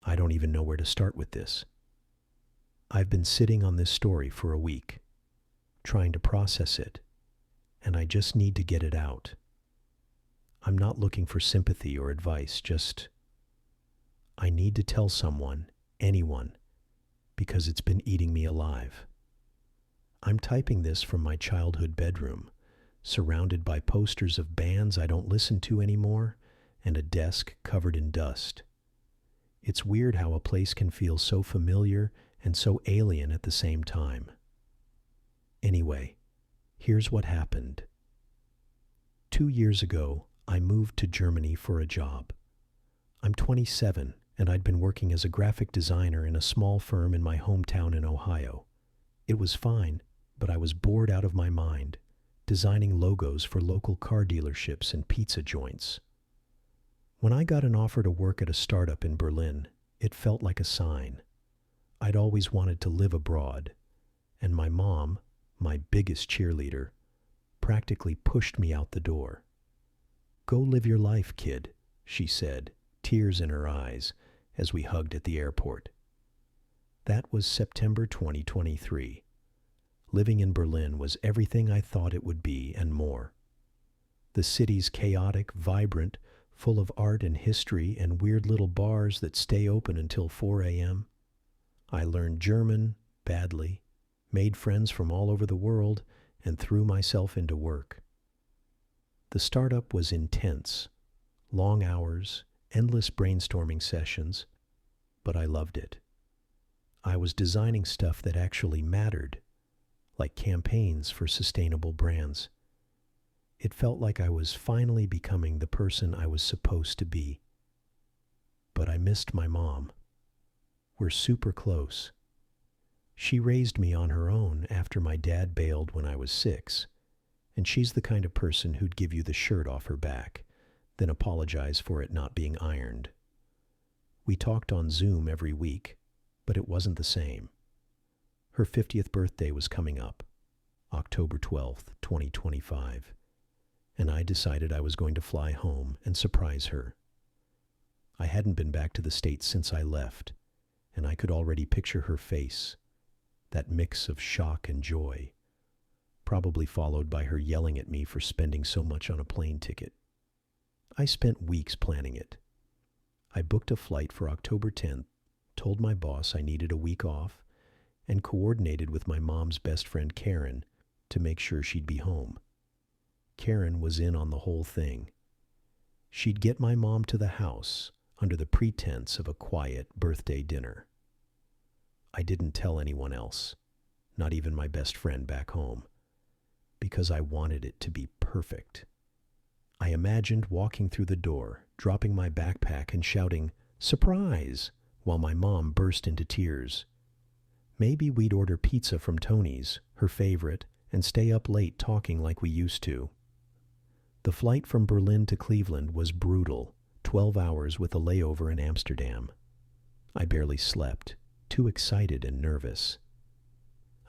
I don't even know where to start with this. I've been sitting on this story for a week, trying to process it, and I just need to get it out. I'm not looking for sympathy or advice, just I need to tell someone, anyone, because it's been eating me alive. I'm typing this from my childhood bedroom, surrounded by posters of bands I don't listen to anymore and a desk covered in dust. It's weird how a place can feel so familiar and so alien at the same time. Anyway, here's what happened. 2 years ago, I moved to Germany for a job. I'm 27, and I'd been working as a graphic designer in a small firm in my hometown in Ohio. It was fine, but I was bored out of my mind, designing logos for local car dealerships and pizza joints. When I got an offer to work at a startup in Berlin, it felt like a sign. I'd always wanted to live abroad, and my mom, my biggest cheerleader, practically pushed me out the door. "Go live your life, kid," she said, tears in her eyes, as we hugged at the airport. That was September 2023. Living in Berlin was everything I thought it would be and more. The city's chaotic, vibrant, full of art and history and weird little bars that stay open until 4 a.m. I learned German, badly, made friends from all over the world, and threw myself into work. The startup was intense, long hours, endless brainstorming sessions, but I loved it. I was designing stuff that actually mattered, like campaigns for sustainable brands. It felt like I was finally becoming the person I was supposed to be. But I missed my mom. We're super close. She raised me on her own after my dad bailed when I was 6, and she's the kind of person who'd give you the shirt off her back, then apologize for it not being ironed. We talked on Zoom every week, but it wasn't the same. Her 50th birthday was coming up, October 12th, 2025, and I decided I was going to fly home and surprise her. I hadn't been back to the States since I left, and I could already picture her face, that mix of shock and joy, probably followed by her yelling at me for spending so much on a plane ticket. I spent weeks planning it. I booked a flight for October 10th, told my boss I needed a week off, and coordinated with my mom's best friend Karen to make sure she'd be home. Karen was in on the whole thing. She'd get my mom to the house under the pretense of a quiet birthday dinner. I didn't tell anyone else, not even my best friend back home, because I wanted it to be perfect. I imagined walking through the door, dropping my backpack and shouting, "Surprise!" while my mom burst into tears. Maybe we'd order pizza from Tony's, her favorite, and stay up late talking like we used to. The flight from Berlin to Cleveland was brutal, 12 hours with a layover in Amsterdam. I barely slept, too excited and nervous.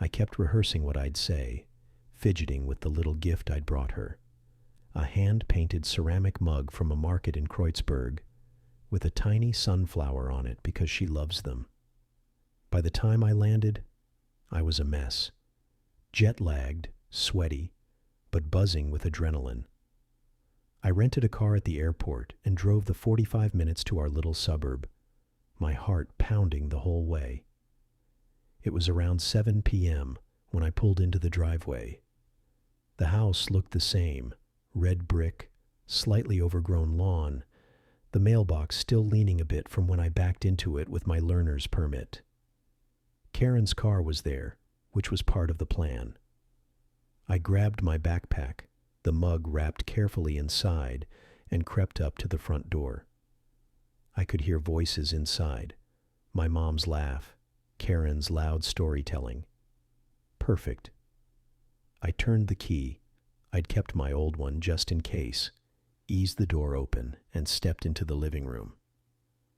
I kept rehearsing what I'd say, fidgeting with the little gift I'd brought her. A hand-painted ceramic mug from a market in Kreuzberg, with a tiny sunflower on it because she loves them. By the time I landed, I was a mess. Jet-lagged, sweaty, but buzzing with adrenaline. I rented a car at the airport and drove the 45 minutes to our little suburb, my heart pounding the whole way. It was around 7 p.m. when I pulled into the driveway. The house looked the same, red brick, slightly overgrown lawn, the mailbox still leaning a bit from when I backed into it with my learner's permit. Karen's car was there, which was part of the plan. I grabbed my backpack, the mug wrapped carefully inside, and crept up to the front door. I could hear voices inside, my mom's laugh, Karen's loud storytelling. Perfect. I turned the key, I'd kept my old one just in case, eased the door open, and stepped into the living room.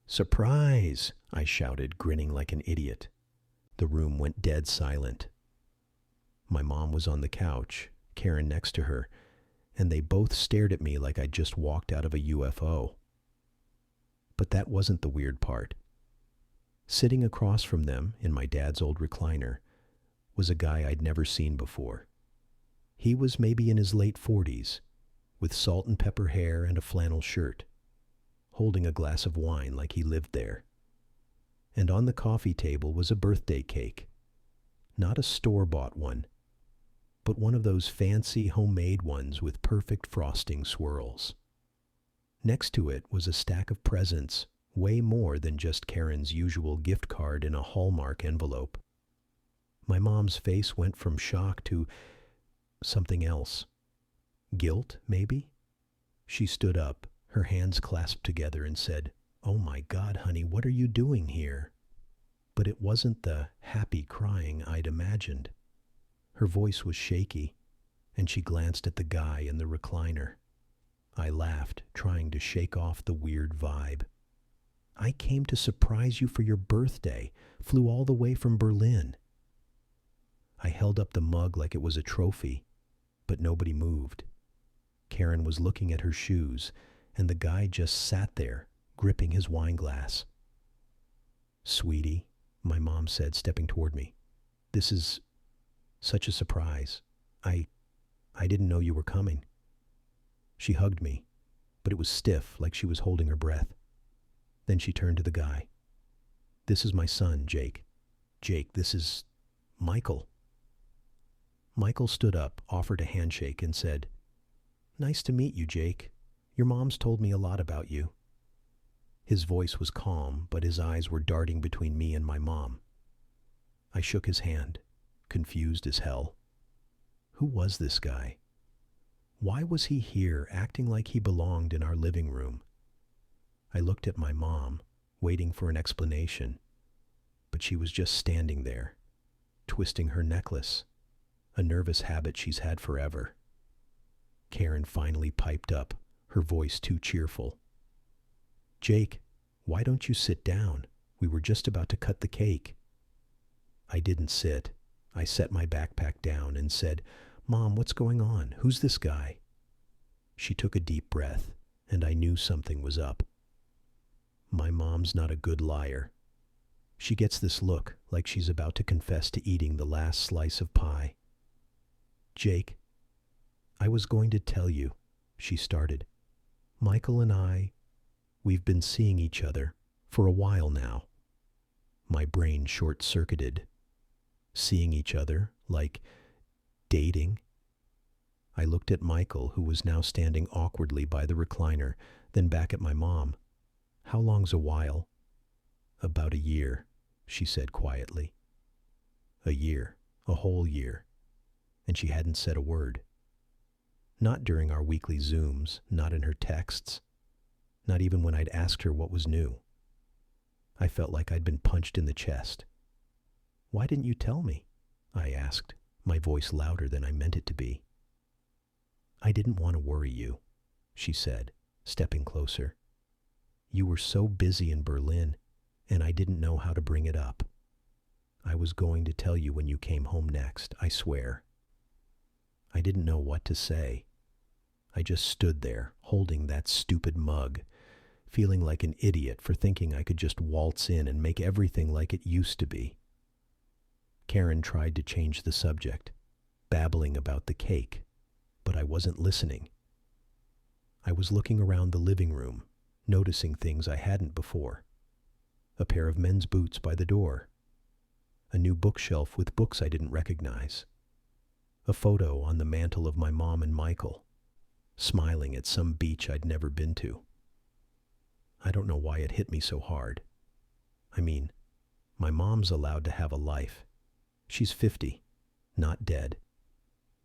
"Surprise!" I shouted, grinning like an idiot. The room went dead silent. My mom was on the couch, Karen next to her, and they both stared at me like I'd just walked out of a UFO. But that wasn't the weird part. Sitting across from them in my dad's old recliner was a guy I'd never seen before. He was maybe in his late 40s, with salt and pepper hair and a flannel shirt, holding a glass of wine like he lived there. And on the coffee table was a birthday cake. Not a store-bought one, but one of those fancy homemade ones with perfect frosting swirls. Next to it was a stack of presents, way more than just Karen's usual gift card in a Hallmark envelope. My mom's face went from shock to something else. Guilt, maybe? She stood up, her hands clasped together, and said, "Oh my God, honey, what are you doing here?" But it wasn't the happy crying I'd imagined. Her voice was shaky, and she glanced at the guy in the recliner. I laughed, trying to shake off the weird vibe. "I came to surprise you for your birthday, flew all the way from Berlin." I held up the mug like it was a trophy, but nobody moved. Karen was looking at her shoes, and the guy just sat there, gripping his wine glass. "Sweetie," my mom said, stepping toward me, "this is such a surprise. I didn't know you were coming." She hugged me, but it was stiff, like she was holding her breath. Then she turned to the guy. "This is my son, Jake. Jake, this is Michael." Michael stood up, offered a handshake, and said, "Nice to meet you, Jake. Your mom's told me a lot about you." His voice was calm, but his eyes were darting between me and my mom. I shook his hand, confused as hell. Who was this guy? Why was he here, acting like he belonged in our living room? I looked at my mom, waiting for an explanation, but she was just standing there, twisting her necklace, a nervous habit she's had forever. Karen finally piped up, her voice too cheerful. "Jake, why don't you sit down? We were just about to cut the cake." I didn't sit. I set my backpack down and said, "Mom, what's going on? Who's this guy?" She took a deep breath, and I knew something was up. My mom's not a good liar. She gets this look like she's about to confess to eating the last slice of pie. "Jake, I was going to tell you," she started. "Michael and we've been seeing each other for a while now." My brain short-circuited. Seeing each other, like dating? I looked at Michael, who was now standing awkwardly by the recliner, then back at my mom. "How long's a while?" "About a year," she said quietly. A year, a whole year. And she hadn't said a word. Not during our weekly Zooms, not in her texts, not even when I'd asked her what was new. I felt like I'd been punched in the chest. "Why didn't you tell me?" I asked, my voice louder than I meant it to be. "I didn't want to worry you," she said, stepping closer. "You were so busy in Berlin, and I didn't know how to bring it up. I was going to tell you when you came home next, I swear." I didn't know what to say. I just stood there, holding that stupid mug, feeling like an idiot for thinking I could just waltz in and make everything like it used to be. Karen tried to change the subject, babbling about the cake, but I wasn't listening. I was looking around the living room, noticing things I hadn't before. A pair of men's boots by the door. A new bookshelf with books I didn't recognize. A photo on the mantle of my mom and Michael, smiling at some beach I'd never been to. I don't know why it hit me so hard. I mean, my mom's allowed to have a life. She's 50, not dead.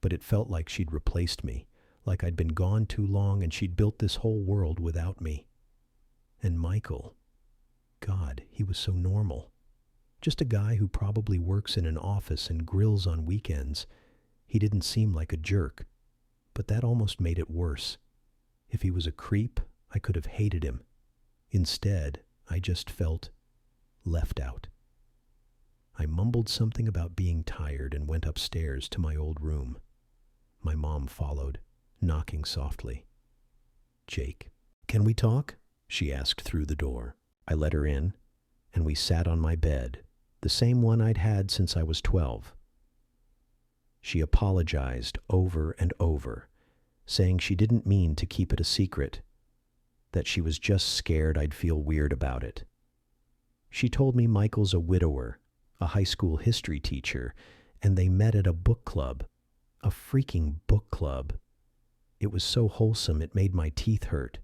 But it felt like she'd replaced me, like I'd been gone too long and she'd built this whole world without me. And Michael, God, he was so normal. Just a guy who probably works in an office and grills on weekends. He didn't seem like a jerk, but that almost made it worse. If he was a creep, I could have hated him. Instead, I just felt left out. I mumbled something about being tired and went upstairs to my old room. My mom followed, knocking softly. "Jake, can we talk?" she asked through the door. I let her in, and we sat on my bed, the same one I'd had since I was 12. She apologized over and over, saying she didn't mean to keep it a secret, that she was just scared I'd feel weird about it. She told me Michael's a widower, a high school history teacher, and they met at a book club. A freaking book club. It was so wholesome it made my teeth hurt.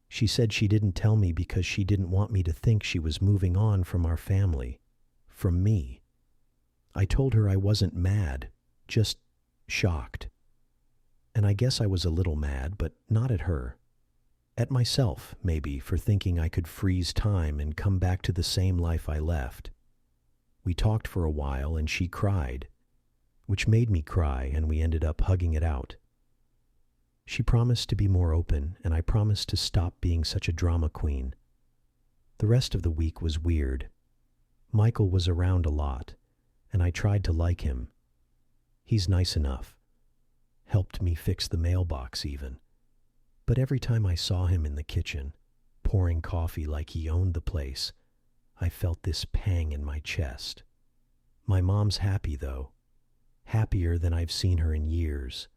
She said she didn't tell me because she didn't want me to think she was moving on from our family, from me. I told her I wasn't mad, just shocked. And I guess I was a little mad, but not at her. At myself, maybe, for thinking I could freeze time and come back to the same life I left. We talked for a while and she cried, which made me cry, and we ended up hugging it out. She promised to be more open, and I promised to stop being such a drama queen. The rest of the week was weird. Michael was around a lot, and I tried to like him. He's nice enough. Helped me fix the mailbox even. But every time I saw him in the kitchen, pouring coffee like he owned the place, I felt this pang in my chest. My mom's happy, though. Happier than I've seen her in years.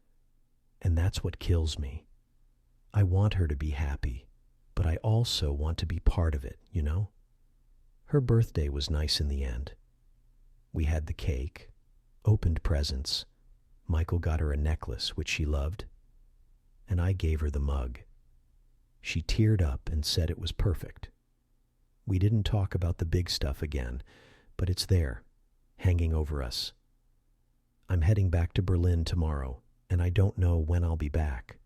And that's what kills me. I want her to be happy, but I also want to be part of it, you know? Her birthday was nice in the end. We had the cake, opened presents. Michael got her a necklace, which she loved, and I gave her the mug. She teared up and said it was perfect. We didn't talk about the big stuff again, but it's there, hanging over us. I'm heading back to Berlin tomorrow, and I don't know when I'll be back.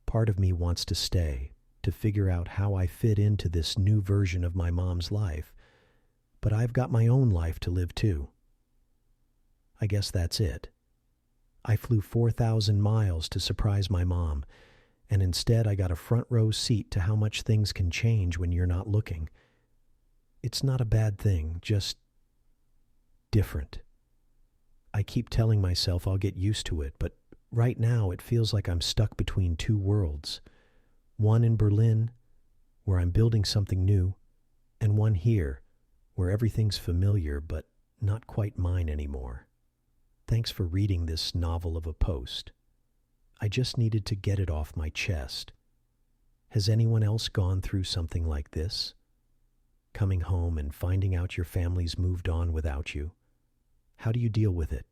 Part of me wants to stay, to figure out how I fit into this new version of my mom's life, but I've got my own life to live too. I guess that's it. I flew 4,000 miles to surprise my mom, and instead I got a front row seat to how much things can change when you're not looking. It's not a bad thing, just different. I keep telling myself I'll get used to it, but right now it feels like I'm stuck between two worlds. One in Berlin, where I'm building something new, and one here, where everything's familiar but not quite mine anymore. Thanks for reading this novel of a post. I just needed to get it off my chest. Has anyone else gone through something like this? Coming home and finding out your family's moved on without you? How do you deal with it?